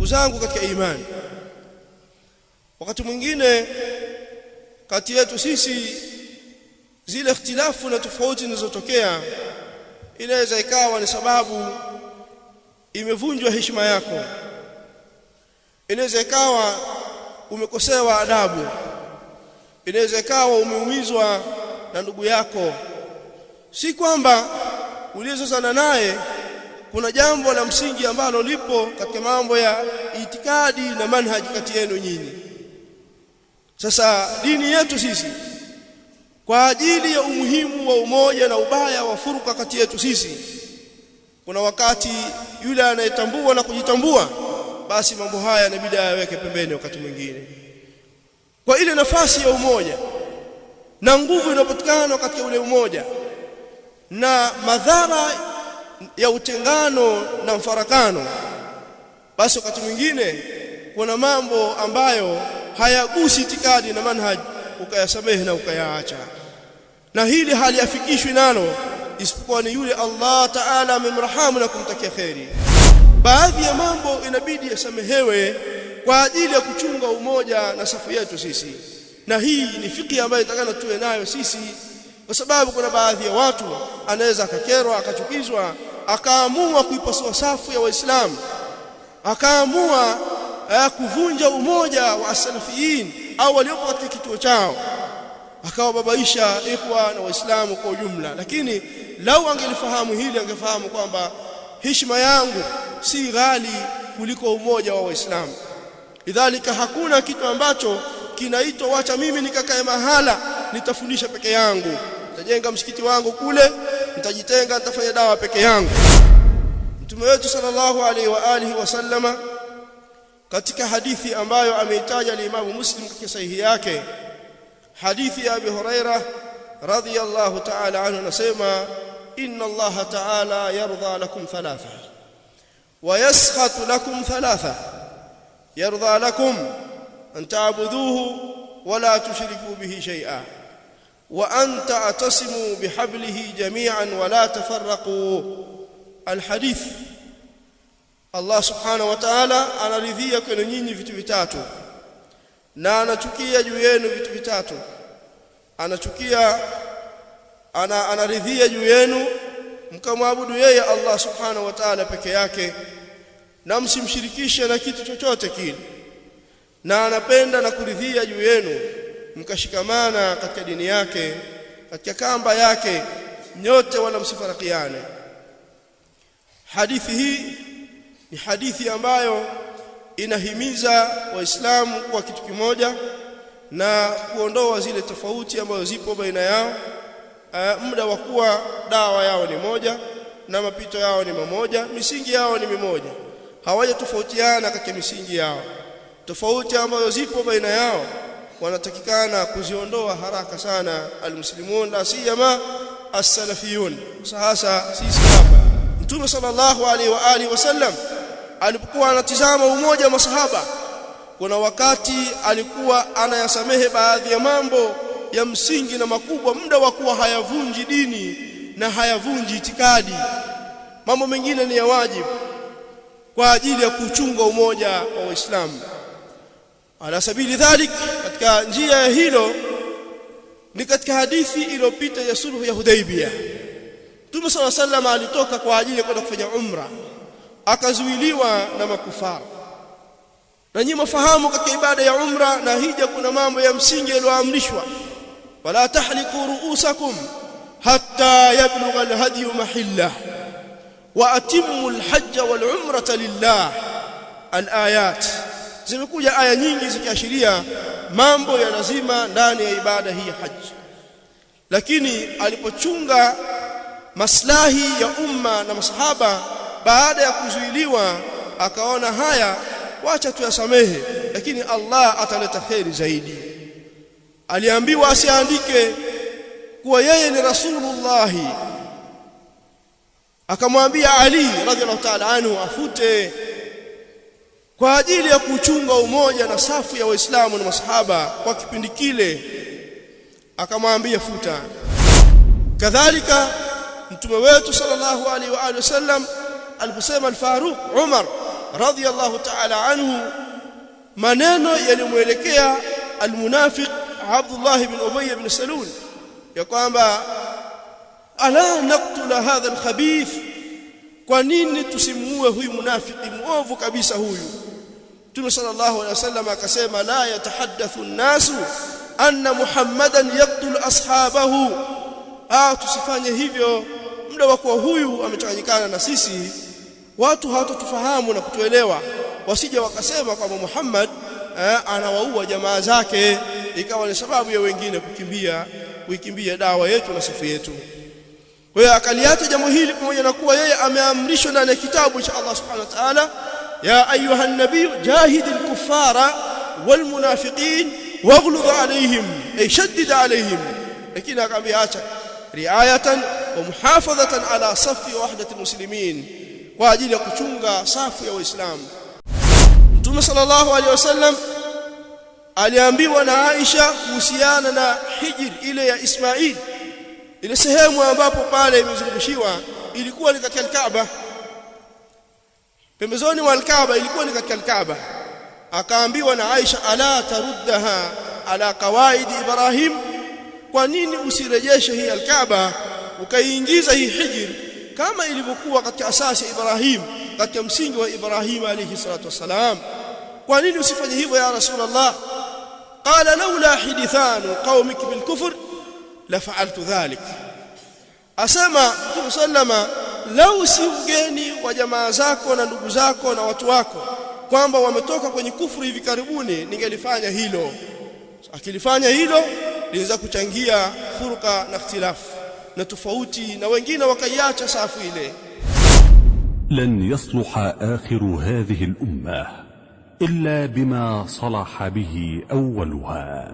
zangu katika imani, wakati mwingine kati yetu sisi zile ikhtilafu na tofauti zinazotokea inaweza ikawa ni sababu imevunjwa heshima yako, inaweza ikawa umekosewa adabu, inaweza ikawa umeumizwa na ndugu yako. Si kwamba ulizozana naye kuna jambo la msingi ambalo lipo katika mambo ya itikadi na manhaji kati yenu nyinyi. Sasa dini yetu sisi kwa ajili ya umuhimu wa umoja na ubaya wa furuka kati yetu sisi, kuna wakati yule anayetambua na kujitambua, basi mambo haya inabidi ayaweke pembeni wakati mwingine, kwa ile nafasi ya umoja na nguvu inayopatikana katika ule umoja na madhara ya utengano na mfarakano. Basi wakati mwingine kuna mambo ambayo hayagusi itikadi na manhaji ukayasamehe na ukayaacha, na hili haliafikishwi nalo isipokuwa ni yule Allah Ta'ala amemrahamu na kumtakia kheri. Baadhi ya mambo inabidi yasamehewe kwa ajili ya kuchunga umoja na safu yetu sisi, na hii ni fikhi ambayo itakana tuwe nayo sisi, kwa sababu kuna baadhi ya watu anaweza akakerwa, akachukizwa, akaamua kuipasua safu ya Waislamu, akaamua kuvunja umoja wa as-salafiyin au waliopo katika kituo chao, akawababaisha ikhwa na Waislamu kwa ujumla. Lakini lau angelifahamu hili, angefahamu kwamba heshima yangu si ghali kuliko umoja wa Waislamu. Lidhalika hakuna kitu ambacho kinaitwa wacha mimi nikakae mahala nitafundisha peke yangu, nitajenga msikiti wangu kule, nitajitenga, nitafanya dawa peke yangu. Mtume wetu sallallahu alaihi wa alihi wasallama katika hadithi ambayo ameitaja al-Imam Muslim katika sahihi yake, hadithi ya Abi Huraira radhiyallahu ta'ala anhu, anasema inna Allah ta'ala yarda lakum thalatha wa yaskhatu lakum thalatha. Yarda lakum an ta'buduhu wa la tushriku bihi shay'a wa an ta'tasimu bihablihi jami'an wa la tafarraqu. Alhadith, Allah subhanahu wa ta'ala anaridhia kwenu nyinyi vitu vitatu na anachukia juu yenu vitu vitatu. Anaridhia juu yenu mkamwabudu yeye Allah subhanahu wa ta'ala peke yake na msimshirikishe na kitu chochote kile, na anapenda na kuridhia juu yenu mkashikamana katika dini yake, katika kamba yake nyote, wala msifarakiane. Hadithi hii ni hadithi ambayo inahimiza Waislamu kwa kitu kimoja na kuondoa zile tofauti ambazo zipo baina yao, muda wa kuwa dawa yao ni moja na mapito yao ni mamoja, misingi yao ni mimoja, hawajatofautiana katika misingi yao. Tofauti ambazo zipo baina yao wanatakikana kuziondoa haraka sana almuslimun, la siyama as-salafiyun. Sasa sisi hapa Mtume sallallahu alaihi wa alihi wasallam alipokuwa anatizama umoja wa masahaba, kuna wakati alikuwa anayasamehe baadhi ya mambo ya msingi na makubwa, muda wa kuwa hayavunji dini na hayavunji itikadi. Mambo mengine ni ya wajibu kwa ajili ya kuchunga umoja wa Waislamu. Ala sabili dhalik, katika njia ya hilo ni katika hadithi iliyopita ya sulhu ya Hudaybiyah. Mtume sallallahu alaihi wasallam alitoka kwa ajili ya kwenda kufanya umra, akazuiliwa na makufara. Na nyinyi mfahamu katika ibada ya umra na hija kuna mambo ya msingi yaliyoamrishwa: wala tahliqu ru'usakum hatta yablugha al-hadi mahillah wa atimmu al-hajja wal-umrata lillah. Al-ayat, zimekuja aya nyingi zikiashiria mambo ya lazima ndani ya ibada hii ya haji. Lakini alipochunga maslahi ya umma na masahaba, baada ya kuzuiliwa akaona haya, wacha tuyasamehe, lakini Allah ataleta kheri zaidi. Aliambiwa asiandike kuwa yeye ni Rasulullah, akamwambia Ali radhiallahu ta'ala anhu afute kwa ajili ya kuchunga umoja na safu ya Waislamu na masahaba kwa kipindi kile, akamwambia futa. Kadhalika Mtume wetu sallallahu alaihi wa alihi wasallam aliposema al-Faruq Umar radhiyallahu ta'ala anhu maneno yalimuelekea almunafiq Abdullah ibn Ubay ibn Salul ya kwamba ala naqtula hadha alkhabith, kwa nini tusimuue huyu munafiki muovu kabisa huyu? Mtume sallallahu alaihi wasallam akasema la yatahaddathu an-nasu anna Muhammadan yaqtul ashabahu, tusifanye hivyo muda wa kuwa huyu amechanganyikana na sisi, watu hawatatufahamu na kutuelewa, wasije wakasema kwamba Muhammad anawaua jamaa zake, ikawa ni sababu ya wengine kuikimbia dawa yetu na safu yetu. Kwa hiyo akaliacha jambo hili, pamoja na kuwa yeye ameamrishwa ndani ya kitabu cha Allah subhanahu wa ta'ala, ya ayuha an-nabiy jahidil kuffara wal munafiqin waghluz alayhim ay shaddid alayhim, lakini akamwambia acha riayatan wa muhafadhatan ala safi wahdati muslimin, kwa ajili ya kuchunga safu ya Waislamu. Mtume sallallahu alaihi wasallam aliambiwa na Aisha kuhusiana na hijr ile ya Ismail, ile sehemu ambapo pale imezungushiwa ilikuwa ni katika Kaaba, pembezoni mwa Kaaba, ilikuwa ni katika Kaaba. Akaambiwa na Aisha, ala taruddaha ala qawaid Ibrahim, kwa nini usirejeshe hii al-Kaaba ukaiingiza hii hijr kama ilivyokuwa katika asasi ya Ibrahim, katika msingi wa Ibrahim alayhi salatu wasalam? Kwa nini usifanye hivyo ya Rasulullah? Qala laula hidithanu qaumik bil kufr la fa'altu dhalik. Asema Mtume sallama, lau si ugeni wa jamaa zako na ndugu zako na watu wako kwamba wametoka kwenye kufuru hivi karibuni, ningelifanya hilo. Akilifanya hilo linaweza kuchangia furqa na ikhtilafu na tofauti, na wengine wakaiacha safu ile. لن يصلح آخر هذه الأمة إلا بما صلح به أولها.